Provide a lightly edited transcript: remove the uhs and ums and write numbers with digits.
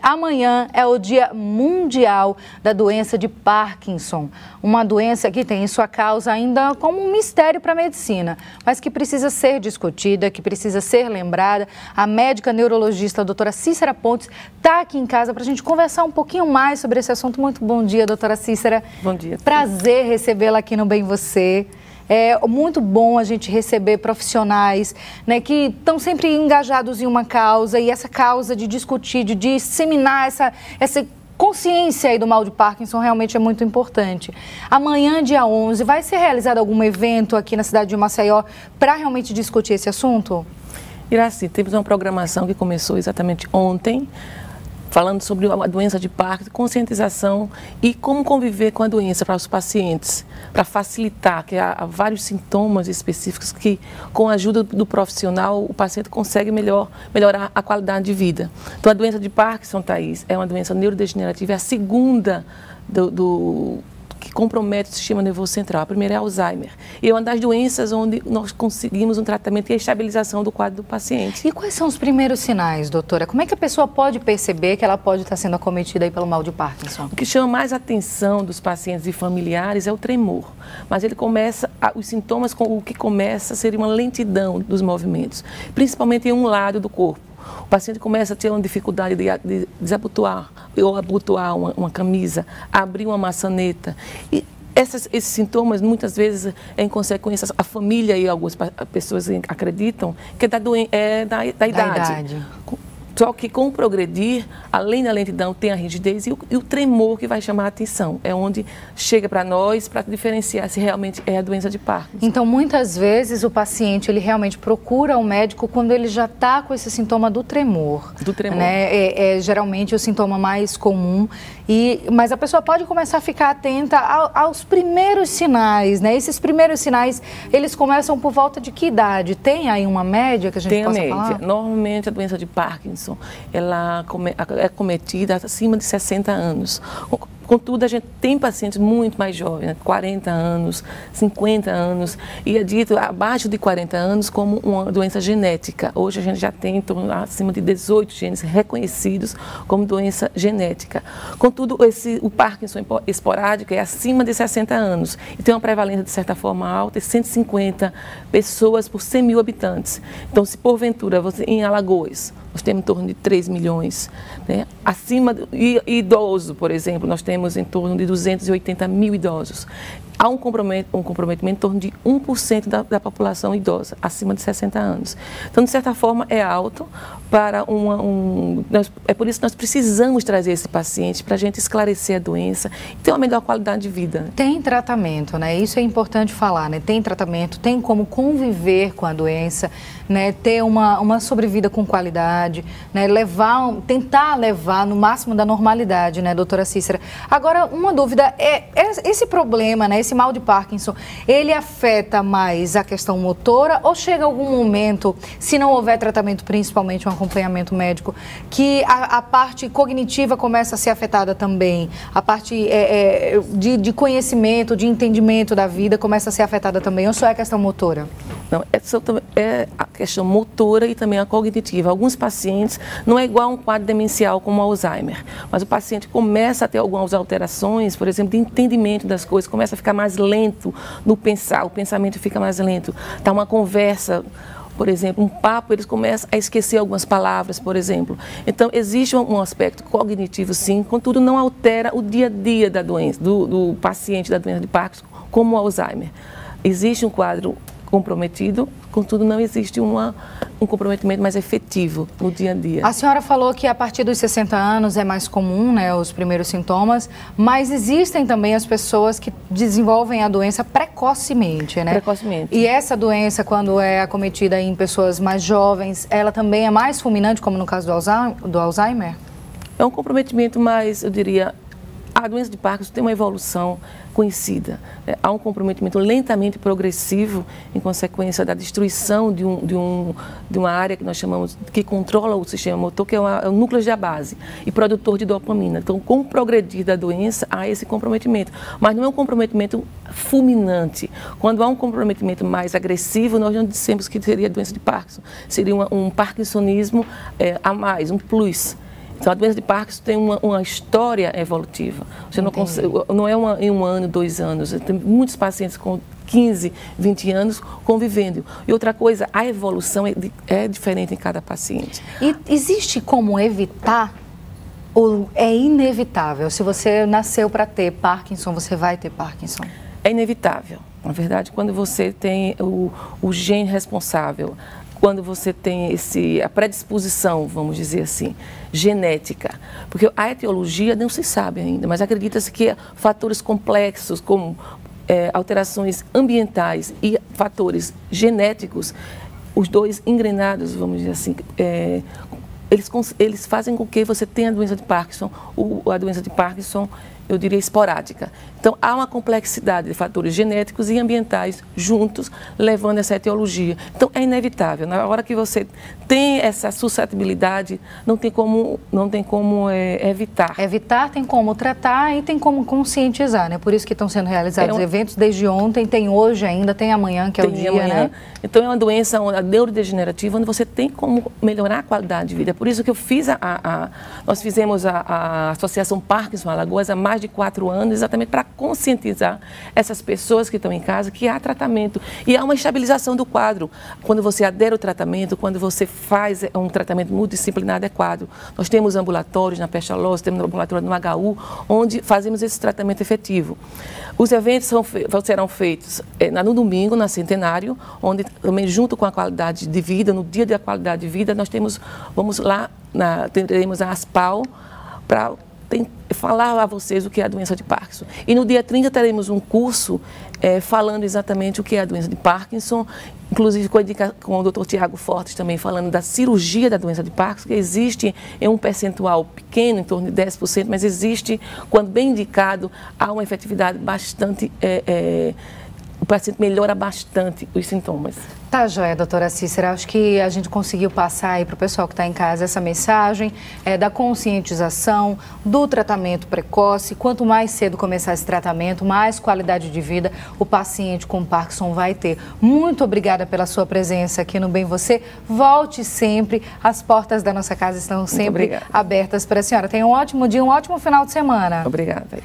Amanhã é o Dia Mundial da Doença de Parkinson, uma doença que tem sua causa ainda como um mistério para a medicina, mas que precisa ser discutida, que precisa ser lembrada. A médica neurologista, a doutora Cícera Pontes, está aqui em casa para a gente conversar um pouquinho mais sobre esse assunto. Muito bom dia, doutora Cícera. Bom dia. Prazer recebê-la aqui no Bem Você. É muito bom a gente receber profissionais, né, que estão sempre engajados em uma causa, e essa causa de discutir, de disseminar essa consciência aí do mal de Parkinson realmente é muito importante. Amanhã, dia 11, vai ser realizado algum evento aqui na cidade de Maceió para realmente discutir esse assunto? Iraci, temos uma programação que começou exatamente ontem, falando sobre a doença de Parkinson, conscientização e como conviver com a doença para os pacientes, para facilitar, que há vários sintomas específicos que, com a ajuda do profissional, o paciente consegue melhorar a qualidade de vida. Então, a doença de Parkinson, Thaís, é uma doença neurodegenerativa, é a segunda que compromete o sistema nervoso central. A primeira é Alzheimer. E é uma das doenças onde nós conseguimos um tratamento e a estabilização do quadro do paciente. E quais são os primeiros sinais, doutora? Como é que a pessoa pode perceber que ela pode estar sendo acometida aí pelo mal de Parkinson? O que chama mais a atenção dos pacientes e familiares é o tremor. Mas ele começa, os sintomas com o que começa seria uma lentidão dos movimentos, principalmente em um lado do corpo. O paciente começa a ter uma dificuldade de desabotoar ou abotoar uma camisa, abrir uma maçaneta. E esses sintomas, muitas vezes, em consequência, a família e algumas pessoas acreditam que é da idade. Só que com o progredir, além da lentidão, tem a rigidez e o tremor que vai chamar a atenção. É onde chega para nós para diferenciar se realmente é a doença de Parkinson. Então, muitas vezes, o paciente ele realmente procura um médico quando ele já está com esse sintoma do tremor. Do tremor. Né? É geralmente o sintoma mais comum. Mas a pessoa pode começar a ficar atenta aos primeiros sinais, né? Esses primeiros sinais, eles começam por volta de que idade? Tem aí uma média que a gente possa falar? Tem a média. Normalmente, a doença de Parkinson, ela é cometida acima de 60 anos. Contudo, a gente tem pacientes muito mais jovens, né? 40 anos, 50 anos, e é dito abaixo de 40 anos como uma doença genética. Hoje a gente já tem acima de 18 genes reconhecidos como doença genética. Contudo, o Parkinson esporádico é acima de 60 anos e tem uma prevalência de certa forma alta, de 150 pessoas por 100 mil habitantes. Então, se porventura você em Alagoas, nós temos em torno de 3 milhões, né? Idoso, por exemplo, nós temos em torno de 280 mil idosos. Há um comprometimento em torno de 1% da população idosa, acima de 60 anos. Então, de certa forma, é alto para é por isso que nós precisamos trazer esse paciente para a gente esclarecer a doença e ter uma melhor qualidade de vida. Tem tratamento, né? Isso é importante falar, né? Tem tratamento, tem como conviver com a doença, né? Ter uma sobrevida com qualidade, né? Tentar levar no máximo da normalidade, né, doutora Cícera? Agora, uma dúvida, esse problema, né? Esse mal de Parkinson, ele afeta mais a questão motora ou chega algum momento, se não houver tratamento, principalmente um acompanhamento médico, que a parte cognitiva começa a ser afetada também? A parte de conhecimento, de entendimento da vida começa a ser afetada também, ou só é questão motora? Não, é a questão motora e também a cognitiva. Alguns pacientes, não é igual a um quadro demencial como o Alzheimer, mas o paciente começa a ter algumas alterações, por exemplo, de entendimento das coisas, começa a ficar mais lento no pensar, o pensamento fica mais lento. Está uma conversa, por exemplo, um papo, eles começam a esquecer algumas palavras, por exemplo. Então, existe um aspecto cognitivo, sim, contudo, não altera o dia a dia da doença, do paciente da doença de Parkinson, como o Alzheimer. Existe um quadro comprometido, contudo, não existe um comprometimento mais efetivo no dia a dia. A senhora falou que a partir dos 60 anos é mais comum, né, os primeiros sintomas, mas existem também as pessoas que desenvolvem a doença precocemente, né? Precocemente. E essa doença, quando é acometida em pessoas mais jovens, ela também é mais fulminante, como no caso do Alzheimer? É um comprometimento mais, eu diria, a doença de Parkinson tem uma evolução conhecida. Há um comprometimento lentamente progressivo em consequência da destruição de uma área que nós chamamos, que controla o sistema motor, que é o núcleo de base e produtor de dopamina. Então, com o progredir da doença, há esse comprometimento. Mas não é um comprometimento fulminante. Quando há um comprometimento mais agressivo, nós não dissemos que seria a doença de Parkinson. Seria um parkinsonismo a mais, um plus. Então, a doença de Parkinson tem uma história evolutiva. Você não consegue, não é em 1 ano, 2 anos. Tem muitos pacientes com 15, 20 anos convivendo. E outra coisa, a evolução é diferente em cada paciente. E existe como evitar? Ou é inevitável? Se você nasceu para ter Parkinson, você vai ter Parkinson? É inevitável. Na verdade, quando você tem o gene responsável, quando você tem a predisposição, vamos dizer assim, genética, porque a etiologia não se sabe ainda, mas acredita-se que fatores complexos como alterações ambientais e fatores genéticos, os dois engrenados, vamos dizer assim, eles fazem com que você tenha a doença de Parkinson, a doença de Parkinson, eu diria, esporádica. Então, há uma complexidade de fatores genéticos e ambientais juntos, levando essa etiologia. Então, é inevitável. Na hora que você tem essa suscetibilidade, não tem como evitar. Evitar, tem como tratar e tem como conscientizar, né? Por isso que estão sendo realizados eventos desde ontem, tem hoje ainda, tem amanhã, que é o dia, né? Então, é uma doença neurodegenerativa, onde você tem como melhorar a qualidade de vida. Por isso que eu fiz nós fizemos a Associação Parkinson Alagoas há mais de 4 anos, exatamente para conscientizar essas pessoas que estão em casa que há tratamento e há uma estabilização do quadro. Quando você adere ao tratamento, quando você faz um tratamento multidisciplinar adequado. Nós temos ambulatórios na Pestalozzi, temos um ambulatório no HU, onde fazemos esse tratamento efetivo. Os eventos serão feitos no domingo, na Centenário, onde também junto com a qualidade de vida, no dia da qualidade de vida, nós teremos a ASPAL para falar a vocês o que é a doença de Parkinson. E no dia 30 teremos um curso falando exatamente o que é a doença de Parkinson, inclusive com o Dr. Tiago Fortes também falando da cirurgia da doença de Parkinson, que existe em um percentual pequeno, em torno de 10%, mas existe, quando bem indicado, há uma efetividade bastante... o paciente melhora bastante os sintomas. Tá joia, doutora Cícera. Acho que a gente conseguiu passar aí para o pessoal que está em casa essa mensagem da conscientização, do tratamento precoce. Quanto mais cedo começar esse tratamento, mais qualidade de vida o paciente com Parkinson vai ter. Muito obrigada pela sua presença aqui no Bem Você. Volte sempre. As portas da nossa casa estão sempre abertas para a senhora. Tenha um ótimo dia, um ótimo final de semana. Obrigada.